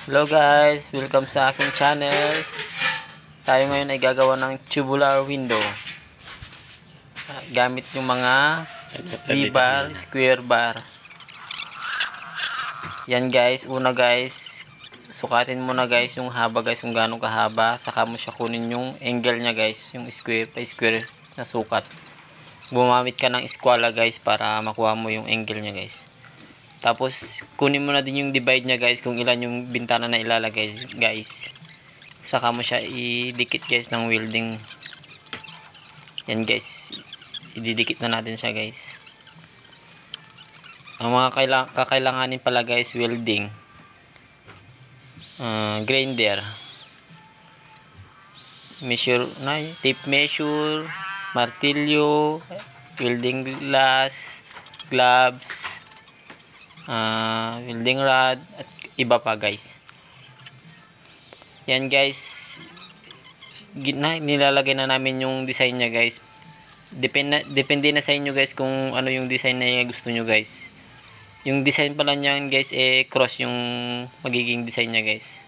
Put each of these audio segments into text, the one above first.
Hello guys, welcome sa aking channel. Tayo ngayon ay gagawa ng tubular window. Gamit yung mga Z-bar, square bar. Yan guys, una guys, sukatin mo na guys yung haba guys, kung gaano kahaba. Saka mo siya kunin yung angle niya guys, yung square pa square na sukat. Gumamit ka ng eskwala guys para makuha mo yung angle niya guys. Tapos kunin mo na din yung divide niya guys, kung ilan yung bintana na ilalagay guys. Saka mo siya idikit guys ng welding. Yan guys, ididikit na natin siya guys. Ang mga kakailanganin pala guys, welding, grinder, measure na, tape measure, martilyo, welding glass, gloves, welding rod at iba pa guys. Yan guys, nilalagay na namin yung design nya guys. Depende na sa inyo guys kung ano yung design na gusto nyo guys. Yung design pala niyan guys cross yung magiging design nya guys.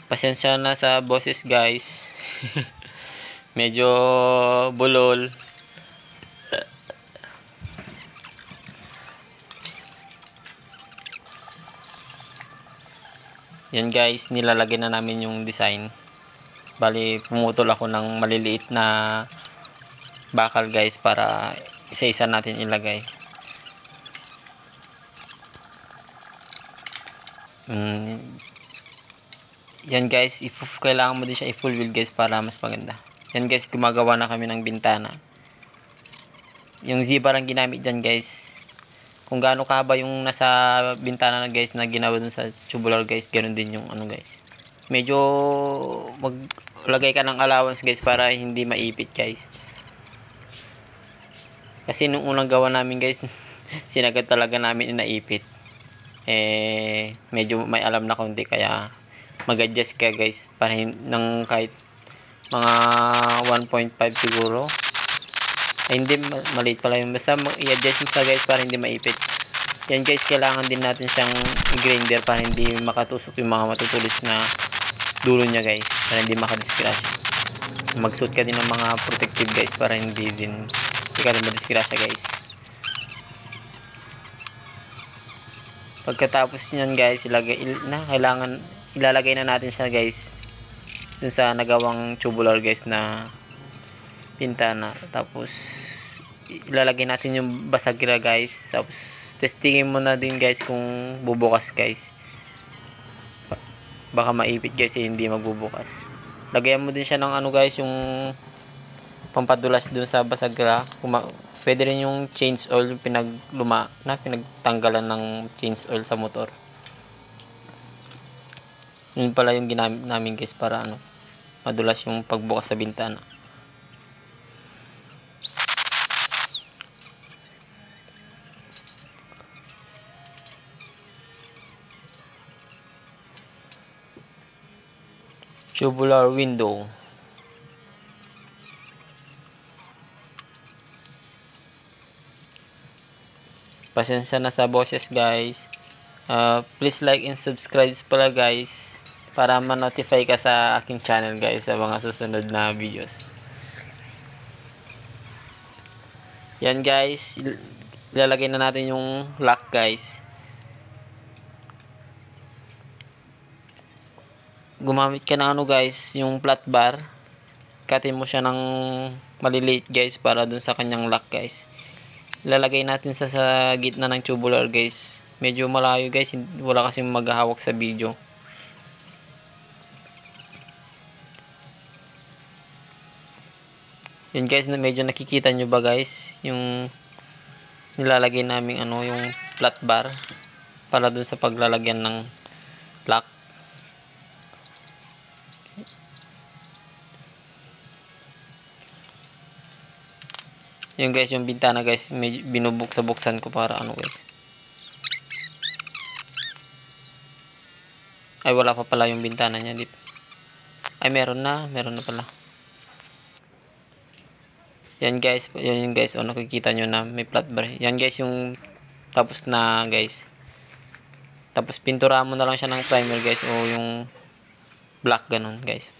Pasensya na sa boses guys. Medyo bulol. Yan guys, nilalagay na namin yung design. Bali, pumutol ako ng maliliit na bakal guys para isa-isa natin ilagay. Yan guys, kailangan mo din siya i-full wheel guys para mas maganda. Yan guys, gumagawa na kami ng bintana. Yung Z-bar ang ginamit dyan guys. Kung gaano kahaba yung nasa bintana na guys na ginawa dun sa tubular guys, ganun din yung ano guys. Medyo maglagay ka ng allowance guys para hindi maipit guys. Kasi nung unang gawa namin guys, sinagad talaga namin inaipit. Medyo may alam na konti kaya mag-adjust ka guys para ng kahit mga 1.5 siguro. Hindi, maliit pala yung basta i-adjust mo sa guys para hindi maipit. Yan guys, kailangan din natin siyang i-grinder para hindi makatusok yung mga matutulis na dulo niya guys, para hindi makadiscratch. Magsuot ka din ng mga protective guys para hindi ka rin madiscratch guys. Pagkatapos nyan guys, kailangan ilalagay na natin siya guys dun sa nagawang tubular guys na bintana. Tapos ilalagay natin yung basagira guys. Tapos testingin mo na din guys kung bubukas guys. Baka maipit guys hindi magbubukas. Lagayan mo din siya ng ano guys, yung pampadulas dun sa basagira. Pwede rin yung change oil, pinagtanggalan ng change oil sa motor. Yun pala yung ginamit namin guys para madulas yung pagbukas sa bintana. Tubular window. Pasensya na sa boses guys. Please like and subscribe pala guys para ma-notify ka sa aking channel guys sa mga susunod na videos. Yan guys, ilalagay na natin yung lock guys. Gumamit ka ng guys, yung flat bar. Katin mo siya ng maliliit guys para dun sa kanyang lock guys. Ilalagay natin sa gitna ng tubular guys. Medyo malayo guys, wala kasing maghahawak sa video. Yun guys, medyo nakikita nyo ba guys yung nilalagay namin yung flat bar para dun sa paglalagyan ng lock. Yung guys, yung bintana guys, binubuksan ko para guys. Ay, wala pa pala yung bintana niya dito. Ay, meron na pala. Yan guys, nakikita nyo na may flat bar. Yan guys yung tapos na guys. Tapos pinturahan mo na lang siya ng primer guys o yung black ganun guys.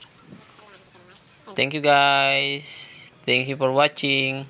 Thank you guys. Thank you for watching.